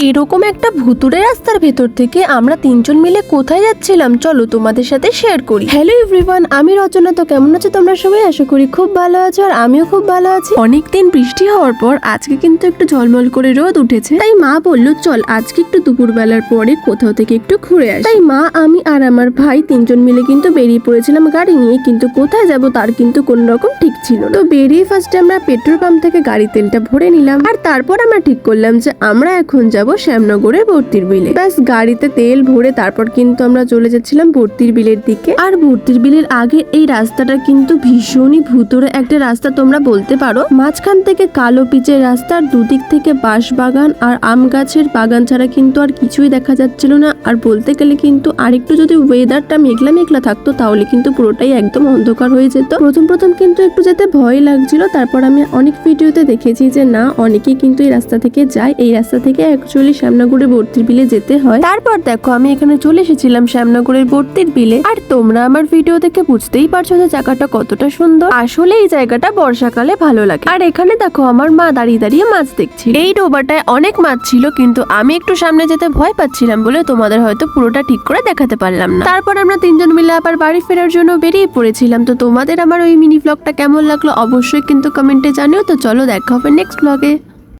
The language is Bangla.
এরকম একটা ভুতুড়ে রাস্তার ভেতর থেকে আমরা তিনজন মিলে কোথায় যাচ্ছিলাম চলো তোমাদের সাথে শেয়ার করি। হ্যালো এভরিওয়ান, আমি রচনা। তো কেমন আছো তোমরা সবাই? আশা করি খুব ভালো আছো, আর আমিও খুব ভালো আছি। অনেকদিন বৃষ্টি হওয়ার পর আজকে কিন্তু একটু ঝলমল করে রোদ উঠেছে, তাই মা বললো চল আজকে একটু দুপুরবেলার পরে কোথাও থেকে একটু ঘুরে আসি। তাই মা, আমি আর আমার ভাই তিনজন মিলে কিন্তু বেরিয়ে পড়েছিলাম গাড়ি নিয়ে, কিন্তু কোথায় যাব তার কিন্তু কোন রকম ঠিক ছিল না। তো বেরিয়ে ফার্স্টে আমরা পেট্রোল পাম্প থেকে গাড়ি তেলটা ভরে নিলাম, আর তারপর আমরা ঠিক করলাম যে আমরা এখন যাব শ্যামনগরের ভর্তির বিলে। ব্যাস গাড়িতে তেল ভরে তারপর কিন্তু আমরা চলে যাচ্ছিলাম ভর্তির বিলের দিকে। আর ভর্তির বিলের আগে এই রাস্তাটা কিন্তু ভীষণই ভুতুড়ে একটা রাস্তা তোমরা বলতে পারো। মাঝখান থেকে কালো পিচের রাস্তার দুদিক থেকে বাঁশ বাগান আর আম গাছের বাগান ছাড়া কিন্তু আর কিছুই দেখা যাচ্ছিল না। আর বলতে গেলে কিন্তু আরেকটু যদি ওয়েদারটা মেঘলা মেঘলা থাকতো তাহলে কিন্তু পুরোটাই একদম অন্ধকার হয়ে যেত। প্রথম কিন্তু একটু যেতে ভয় লাগছিল, তারপর আমি অনেক ভিডিওতে দেখেছি যে না, অনেকেই কিন্তু এই রাস্তা থেকে যায়, এই রাস্তা থেকে অ্যাকচুয়ালি শ্যামনগরের ভর্তির বিলে যেতে হয়। তারপর দেখো আমি এখানে চলে এসেছিলাম শ্যামনগরের ভর্তির বিলে, আর তোমরা আমার ভিডিও দেখে বুঝতেই পারছো যে জায়গাটা কতটা সুন্দর। আসলে এই জায়গাটা বর্ষাকালে ভালো লাগে। আর এখানে দেখো আমার মা দাঁড়িয়ে দাঁড়িয়ে মাছ দেখছি। এই ডোবাটায় অনেক মাছ ছিল, কিন্তু আমি একটু সামনে যেতে ভয় পাচ্ছিলাম বলে তোমাদের হয়তো পুরোটা ঠিক করে দেখাতে পারলাম না। তারপর আমরা তিনজন মিলে আবার বাড়ি ফেরার জন্য বেরিয়ে পড়েছিলাম। তো তোমাদের আমার ওই মিনি ব্লগটা কেমন লাগলো অবশ্যই কিন্তু কমেন্টে জানিও। তো চলো দেখা হবে নেক্সট ব্লগে।